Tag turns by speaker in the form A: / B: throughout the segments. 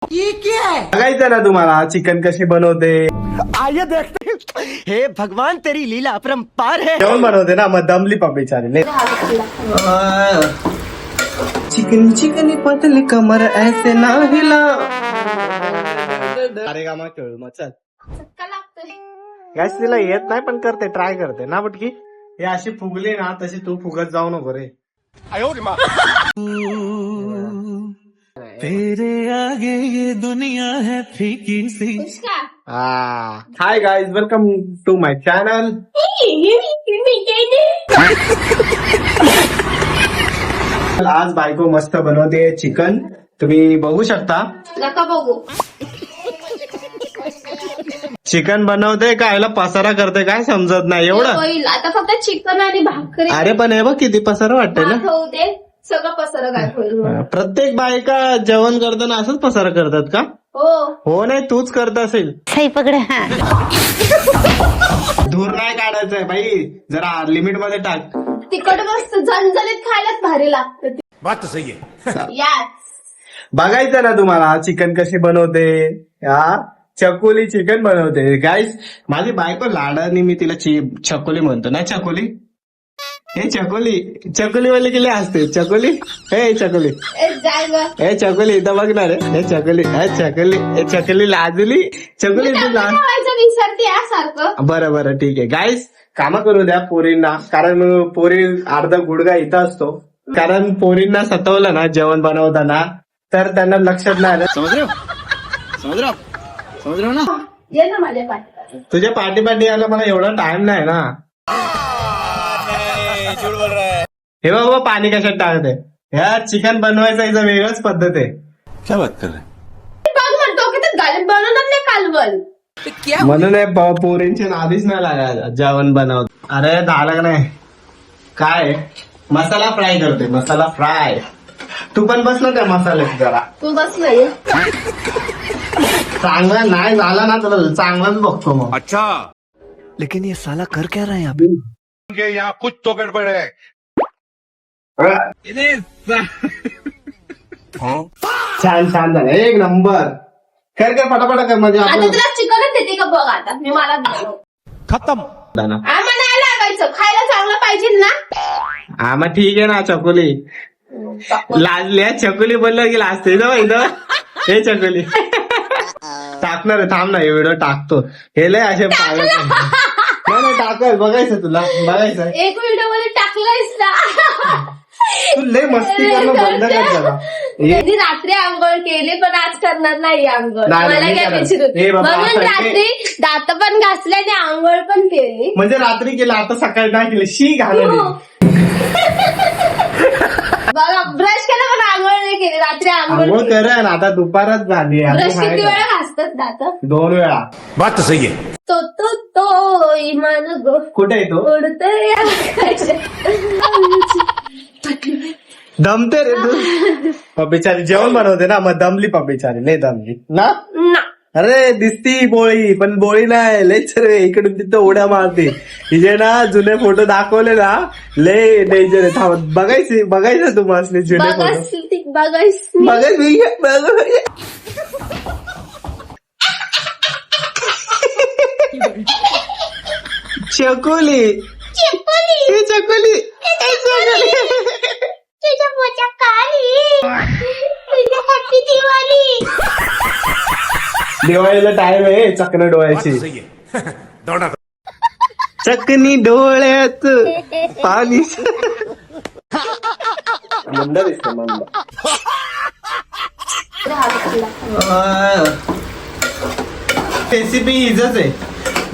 A: बघायचं ना तुम्हाला चिकन कशी बनवते.
B: आइए देखते हैं। हे भगवान तेरी लीला अपरंपार है.
A: जेवण बनवते ना मग दमली पापी चालेल. चिकनी चिकनी पतली कमर ऐसे ना हिला. अरे का मग खेळ मग चल. गॅस तिला येत नाही पण करते ट्राय करते ना बटकी. हे अशी फुगली ना तशी तू फुगत जाऊ नको रे.
C: तेरे आगे ये दुनिया है फीकी सी.
A: Hi guys, welcome to my channel. आज बायको मस्त बनवते चिकन, तुम्ही बघू शकता.
D: नका बघू.
A: चिकन बनवते का याला पसारा करते काय समजत नाही एवढं.
D: होईल आता फक्त चिकन आणि भाकरी
A: अरे पण हे बघ किती पसारा वाटतंय ना.
D: होऊ दे, सगळं पसरं काय होईल.
A: प्रत्येक बायका जेवण करताना असंच पसारा करतात का? हो नाही तूच करत असेल.
E: सही पकडे.
A: धूर नाही काढायचंय बाई, जरा लिमिट मध्ये टाक.
D: तिखट मस्त झणझणीत खायलाच भारी लागतं.
C: बात तो सही है.
D: याच
A: बघायचं ना तुम्हाला चिकन कशी बनवते. चकोली चिकन बनवते. गाईस माझी बायको लाडानी मी तिला चकोली म्हणतो ना. चकोली हे चकोली चकोली वाले केले असते. चकोली हे चकोली
D: जाय ग.
A: हे चकोली इथं बघणार रे. हे चकोली हे चकोली हे चकोली लाजली. चकोली
D: विसरते यासारखं.
A: बरं बरं ठीक आहे. गाईस कामं करू द्या पोरींना, कारण पोरी अर्धा गुडघा इथं असतो. कारण पोरींना सतवलं ना जेवण बनवताना तर त्यांना लक्षात नाही आलं.
C: समझ रहे हो ना.
D: ये ना माझ्या पाठी.
A: तुझ्या पाठी पाठी यायला मला एवढा टाइम नाही ना. हे बाबा पाणी कशात टाकते. ह्या चिकन बनवायचा याचा वेगळाच पद्धत आहे.
C: क्या बात कर रहे.
D: बघ म्हणतो की ते गालीब बनवतात नाही कालवण.
A: म्हणून हे पोरींच्या नादीच नाही लागायला जेवण बनवत. अरे झालं नाही काय मसाला फ्राय करते. मसाला फ्राय तू पण बस ना त्या मसाल्यात जरा.
D: तू बस नाही.
A: चांगला नाही झाला ना तुला चांगलाच बघतो मग.
C: अच्छा.
B: लेकिन ये साला कर क्या रहा है यहाँ पे?
C: यहाँ कुछ तो गड़बड़ है.
A: छान छान झालं एक नंबर. कर कर पटापटा कर म्हणजे
D: आता
A: आपण
D: तुला चिकनच देते का बघ. आता मी मला
C: खत्म.
D: आम्हाला नाही लागायचं. खायला चांगलं पाहिजे ना.
A: हा मग ठीक आहे ना. चकोली लाजल्या चकोली बोललं की लाजते इथं. हे चकोली टाकणार आहे. थांब ना हे व्हिडिओ टाकतो. हे लय असे पागल नाही टाकाय बघायचं तुला बघायचं.
D: एक व्हिडिओ मध्ये टाकलंयस ना.
A: तू लय मस्ती करणं बंद कर जरा.
D: कधी रात्री आंघोळ केली पण आज करणार नाही आंघोळ.
A: नाही,
D: मला
A: नाही
D: काय
A: करत.
D: विचारू.
A: हे बाबा,
D: म्हणून
A: असं
D: रात्री दात पण घासले आणि आंघोळ पण केली.
A: म्हणजे रात्री केलं आता सकाळी नाही केलं. शी घालवली.
D: बघा ब्रश केला पण आंघोळ नाही केली. रात्री आंघोळ
A: आंघोळ करेन आता दुपारच झाली.
D: ब्रश किती वेळा घासतात दात.
A: 2 वेळा.
C: बात तो सही है.
D: तो इमान गो
A: कुठे येतो
D: उडतोय आकाशात.
A: दमते रे तू. बिचारी जेवण बनवते ना मग दमली बिचारी. लय दमली ना.
D: ना.
A: अरे दिसती बोळी पण बोळी नाही. लयच रे इकडून तिथं उड्या मारते. हिजे ना जुने फोटो दाखवले ना लय डेंजर आहे. थांब बघायचं तू असले जुने फोटो. चकोली चकोली चकोली
D: तुझ्या पोचा काली. हॅपी दिवाळी.
A: दिवाळीला टाइम आहे चकना
C: बात
A: डोळ्याची.
C: तो सही है. दौड़ा.
A: चकनी डोळ्यात पाणी. मंद दिसतं मंद. रेसिपी इजच आहे.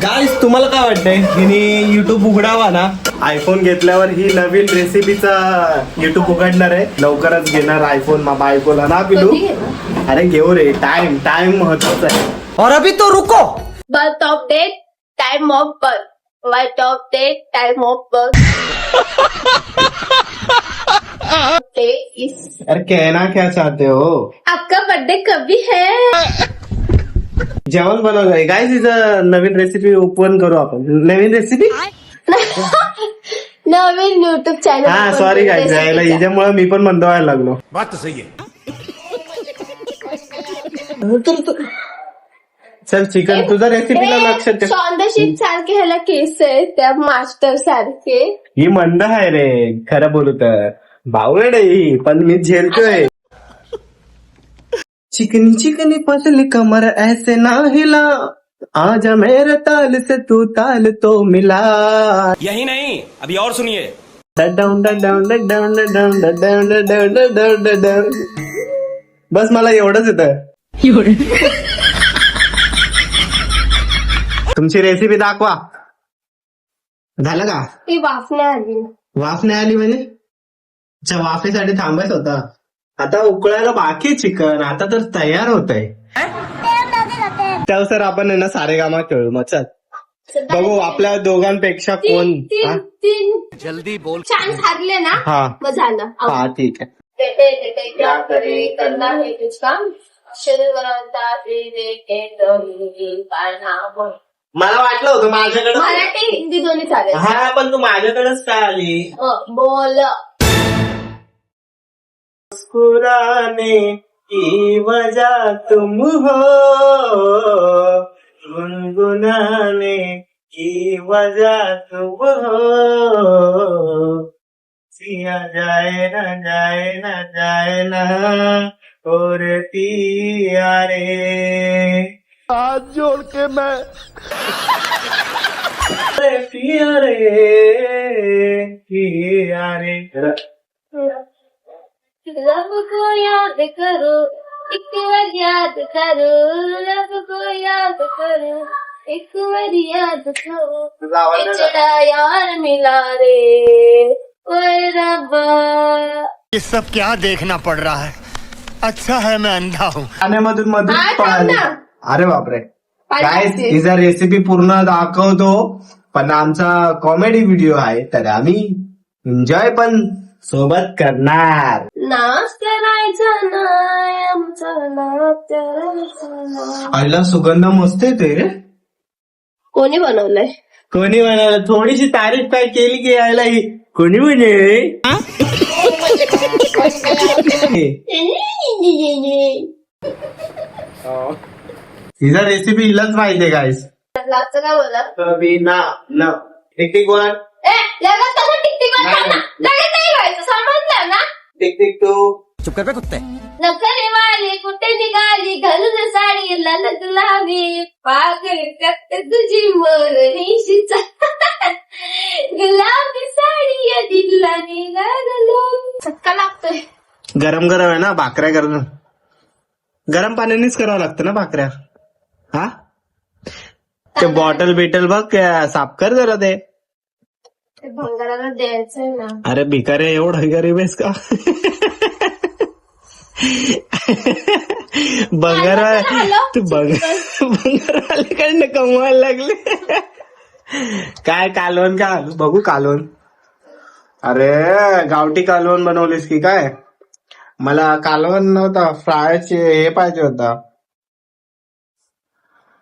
A: गाईस तुम्हाला काय वाटतंय हिने युट्यूब उघडावा ना. आयफोन घेतल्यावर ही नवीन रेसिपीचा युट्यूब उघडणार आहे. लवकरच घेणार आयफोन. मा बायकोला ना पिलू. अरे घेऊ रे. टाइम महत्वाचा आहे.
B: और अभी तो रुको.
D: Birth of date time of birth. Birth of date time of birth.
A: अरे कहना क्या चाहते हो.
D: आपका बर्थडे कभी है.
A: जेवण बनवलंय गाईस. हिचं नवीन रेसिपी ओपन करू आपण. नवीन रेसिपी
D: नवीन युट्यूब चॅनल.
A: हा सॉरी गाईस यायला हिच्यामुळे मी पण मंद व्हायला लागलो.
C: बात तो सही है.
A: चल चिकन तुझ्या रेसिपीला लक्ष ठेव.
D: सौंदर्शिक सारखे ह्याला केस आहे त्या मास्टर सारखे.
A: ही मंद आहे रे खरं बोलू तर. बावळड आहे ही पण मी झेलतोय. चिकनी चिकनी पतली कमर ऐसे ना हिला, आजा मेरे ताल से तू ताल तो मिला.
E: यही नहीं, अभी और सुनिए.
A: बस मला एवढंच येतं. तुमची रेसिपी दाखवा. झालं का?
D: ती वाफणे आली.
A: वाफ नाही आली म्हणे. अच्छा वाफेसाठी थांबायचं होता. आता उकळायला बाकी चिकन आता तर तयार होत आहे. त्यानुसार आपण आहे ना सारेगामा खेळू. मग चल बघू आपल्या दोघांपेक्षा कोण. हा?
B: जल्दी बोल.
D: चान्स हारले ना
A: हा
D: मग झालं.
A: हा ठीक आहे.
D: क्या करे करना है कुछ काम शरीर बनवता
A: मला वाटलं होतं माझ्याकडे.
D: मराठी हिंदी दोन्ही चालेल.
A: हा पण तू माझ्याकडेच का आली.
D: बोल.
A: मुस्कुराने की वजह तुम हो, गुनगुनाने की वजह तुम हो. सिया जाए ना जाए ना और पिया रे.
B: हाथ जोड़ के मैं
A: अरे पिया रे पिया रे.
D: रब को याद करो एक बार याद करो, रब को याद करो एक बार याद करो.
A: तुझा आवाज नाही जात.
D: बेचारा यार मिला रे ओए रब्बा.
B: ये सब क्या देखना पड़ रहा है. अच्छा है मैं अंधा हूँ.
A: पाण्यामधून मधून
D: हा, थांब
A: पळाली.
D: ना.
A: अरे बापरे.
D: पाणी
A: काय
D: असते.
A: तिचा रेसिपी पूर्ण दाखवतो पण आमचा कॉमेडी व्हिडिओ आहे तर आम्ही एन्जॉय पण सोबत करणार.
D: नाच करायचा नाही आमचा नाच करायचा नाही.
A: आईला सुगंध मस्त येतोय रे.
D: कोणी बनवलंय?
A: कोणी म्हणाल थोडीशी तारीफ काय केली की यायला ही कोणी म्हणे. तिचा रेसिपी हिलाच माहितीये गाईस.
D: लाचं का बोला?
A: कभी ना न टिक टिक वन
D: लगेच कसं टिकटिक वाजवणार ना? लगेच नाही व्हायचं समजलं ना?
A: Tick tick two.
B: चुप कर बे कुत्ते.
D: नखरे वाली कुठे निघाली घालून साडी लाल गुलाबी पागल करते तुझी मोरणीशीचा गुलाबी साडी या दिला निघालो. चटका लागतोय.
A: गरम गरम आहे ना भाकऱ्या करणं. गरम पाण्यानेच करावं लागतं ना भाकऱ्या. हा ते बॉटल बिटल बघ साफ कर जरा ते.
D: ते भंगाराला द्यायचंय ना.
A: अरे भिकारे एवढं गरीब आहेस का. तू बंगारवाल्याकडनं कमवायला लागले. काय कालवण का बघू कालवण. अरे गावठी कालवण बनवलीस की काय. मला कालवण नव्हता फ्रायचे हे पाहिजे होता.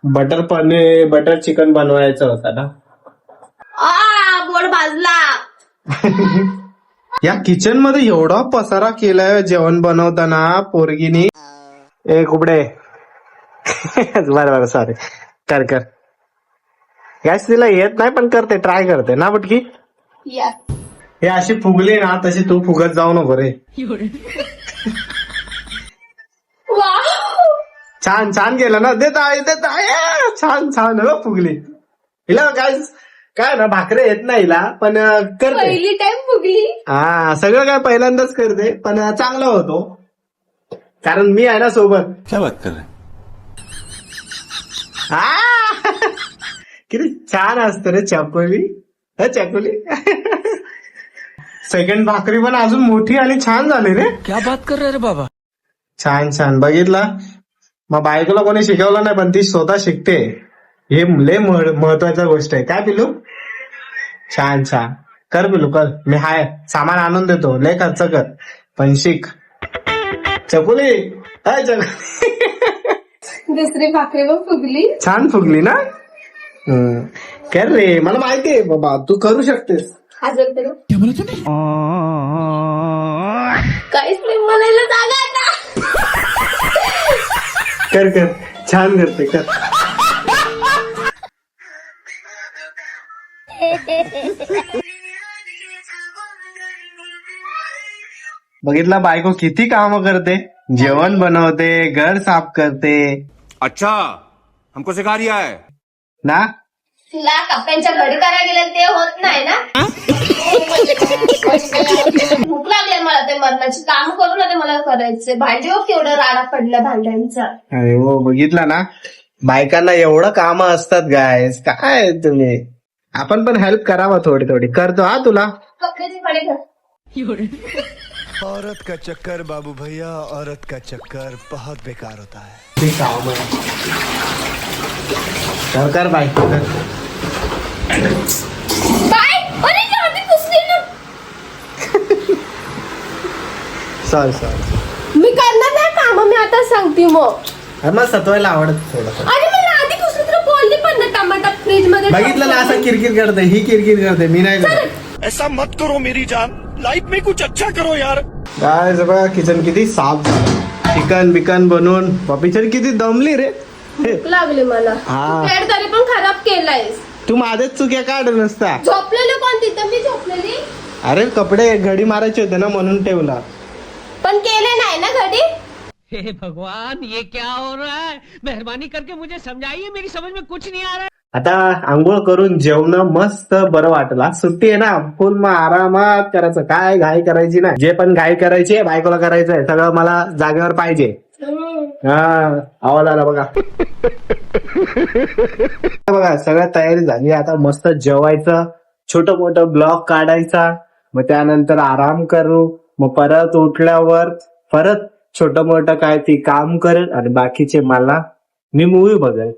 A: बटर पनीर बटर चिकन बनवायचं होता ना.
D: बोर्ड भाजला.
A: या किचन मध्ये एवढा पसारा केलाय जेवण बनवताना पोरगीनी. ए कुबडे. बरं सॉरी. कर गॅस तिला येत नाही पण करते ट्राय करते ना बटकी.
D: या
A: हे अशी फुगली ना तशी तू फुगत जाऊ नको रे. छान छान केलं ना. देत आहे छान हो फुगली. हिला काय ना भाकरे येत नाही हिला पण करते.
D: पहिली टाइम फुगली.
A: हा सगळं काय पहिल्यांदाच करते पण चांगला होतो कारण मी आहे ना सोबत.
E: क्या बात कर रहे.
A: किती छान असतं रे चकोली. चकोली. सेकंड भाकरी पण अजून मोठी आणि छान झाली रे.
B: क्या बात कर रहे रे बाबा.
A: छान बघितला. मग बायकोला कोणी शिकवलं नाही पण ती स्वतः शिकते. हे लय महत्वाचा गोष्ट आहे. काय पिलू. छान कर पिलू कर. मी हाय सामान आणून देतो लय खर्च कर पण शिक. चकुली
D: दुसरी भाकरी पण फुगली.
A: छान फुगली ना. कर रे मला माहितीये बाबा तू करू शकतेस.
D: अजून तरी काहीच नाही म्हणायला जागा आता.
A: कर कर छान करते कर. बघितला बायको किती काम करते, जेवण बनवते, घर साफ करते
E: अच्छा हमको सिखा रिया है
A: ना.
D: तिला कपड्यांच्या घडी करायला गेलं ते होत नाही ना. भूक लागली मला ते मरणाची काम करू ना ते मला करायचे. भांडी हो केवढं राडा पडला भांड्यांचा.
A: अरे हो बघितला ना, बायकांना एवढं काम असतात गायस. काय तुम्ही, आपण पण हेल्प करावं थोडी थोडी. करतो हा तुला.
D: कपड्याची घडी कर.
B: औरत का चक्कर बाबू भैया, औरत का चक्कर बहुत बेकार होता है.
A: ते काम आहे. कर बायको कर.
D: बाय अरे हाती पुसली ना.
A: सॉरी
D: मी करणार नाही काम. मी आता सांगते मग.
A: अरे मला सतवायला आवडत थोडं.
D: अरे मला आधी पुसली तर बोलली पण ना टमाटा फ्रीज मध्ये
A: बघितलं ना, असं किरकिर करते ही, किरकिर करते मी नाही करत.
B: ऐसा मत करो मेरी जान, लाइफ में कुछ अच्छा करो यार.
A: काय बघा किचन किती साफ झालं. चिकन बिकन बनवून बिचारी किती दमली रे.
D: भूक लागली मला.
A: हा.
D: पेट तरी पण खराब केलायस.
A: तू माझ्याच चुक्या काढ नसता.
D: झोपलेलं कोण तिथं? मी झोपलेली
A: अरे कपडे घडी मारायचे होते ना म्हणून ठेवला.
D: पण केले नाही ना घडी.
F: हे भगवान ये क्या हो रहा है, मेहरबानी करके मुझे समझाइए, मेरी समझ में कुछ नहीं आ रहा है.
A: आता आंघोळ करून जेवण मस्त बरं वाटलं. सुट्टी आहे ना, फुल मग आरामात करायचं. काय घाई करायची नाही. जे पण घाई करायची बायकोला करायचंय सगळं मला जागेवर पाहिजे. हा आवाज आला बघा. बघा सगळ्या तयारी झाली. आता मस्त जेवायचं, छोटं मोठं ब्लॉग काढायचा, मग त्यानंतर आराम करू. मग परत उठल्यावर परत छोटं मोठं काय ती काम करेल आणि बाकीचे मी मूवी बघेल.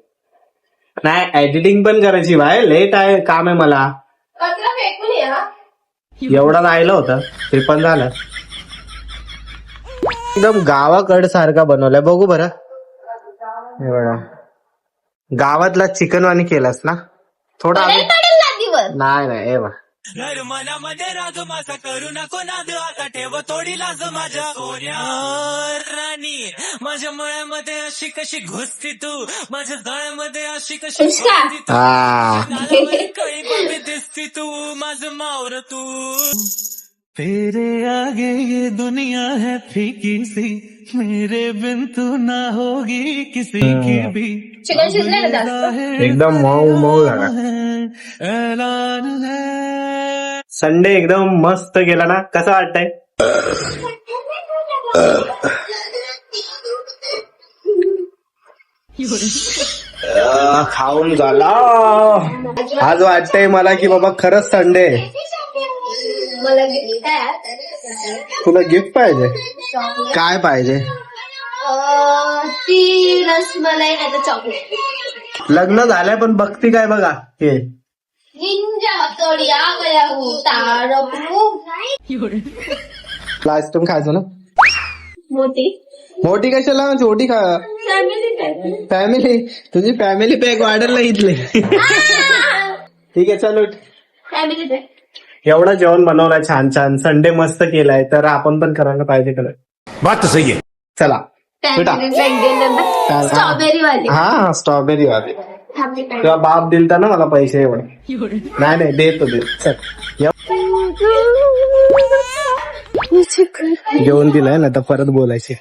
A: नाही एडिटिंग पण करायची बाय. लेट आहे काम आहे मला.
D: कचरा फेकून या.
A: एवढा राहिलं होतं ते पण झालं. एकदम गावाकड सारखा बनवलाय. बघू बरं. एवढा गावातला चिकन वाणी केलास ना थोडा.
D: पडेल पडेल लादीवर.
A: नाही हे बघ.
C: घर मनामध्ये राग माझा करू नको नाद, आता ठेव थोडी लाज माझ्या सोन्या राणी. माझ्या मळ्यामध्ये अशी कशी घुसती तू, माझ्या जळ्यामध्ये अशी कशी
D: उष्का.
C: घुसती तू.
A: हा
C: कळी बाबी दिसती तू, माझं मावर तू. तेरे आगे ये दुनिया है फीकी सी, मेरे बिन तू ना होगी किसी की भी.
D: चिकन शिजले ना जास्त.
A: एकदम मऊ मऊ झाला.
C: ऐलान है.
A: संडे एकदम मस्त गेला ना. कसं वाटतंय? खाऊन झाला. आज वाटतंय मला की बाबा खरंच संडे.
D: मला गिफ्ट काय?
A: तुला गिफ्ट पाहिजे? काय पाहिजे?
D: ती रसमलाई नाही तर चॉकलेट.
A: लग्न झालंय पण बघती काय बघा हे.
D: निंजा तोडिया गया तारपू.
A: आईस्क्रीम खायचं ना.
D: मोठी
A: मोठी कशाला? छोटी खा. फॅमिली तुझी फॅमिली पॅक वाढेल ना इथले. ठीक आहे चल उठ.
D: Family pack.
A: एवढं जेवण बनवलंय छान छान. संडे मस्त केलाय तर आपण पण करायला पाहिजे.
E: बात तो सही है.
A: चला
D: स्ट्रॉबेरी वाली.
A: हा स्ट्रॉबेरी वाली.
D: थांबली काय?
A: तेव्हा बाप दिलता ना मला पैसे एवढे. नाही देतो चल. जेवण दिलंय ना तर परत बोलायचे.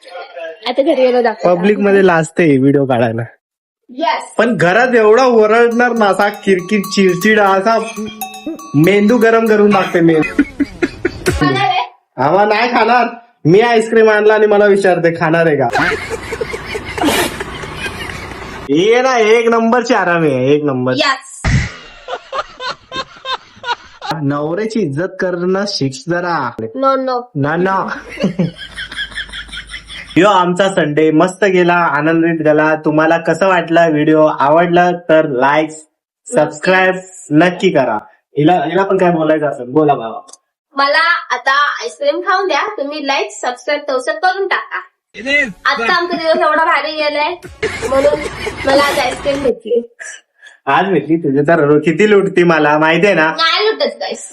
D: आता घरी गेलो दाखव.
A: पब्लिक मध्ये लाजते व्हिडिओ काढायला.
D: येस.
A: पण घरात एवढा ओरडणार ना, असा किरकिर चिडचिड असा मेंदू गरम करून टाकते मेंदू. आम्हा नाही खाणार. मी आईस्क्रीम आणला आणि मला विचारते खाणार आहे का. ये ना एक नंबरची आरामी आहे. एक नंबर.
D: येस.
A: नवऱ्याची इज्जत करणं शिक जरा.
D: No no.
A: ना यो आमचा संडे मस्त गेला, आनंदित गेला. तुम्हाला कसं वाटलं? व्हिडिओ आवडला तर लाईक सबस्क्राईब नक्की करा. हिला पण काय बोलायचं असेल बोला बाबा.
D: मला आता आईस्क्रीम खाऊन द्या. तुम्ही लाईक सबस्क्राईब तवसर करून टाका. आजचा आमचा दिवस एवढा भारी गेलाय म्हणून मला आज आईस्क्रीम भेटली.
A: आज भेटली तुझे तर किती लुटती मला माहितीये ना.
D: नाही लुटत गाईस.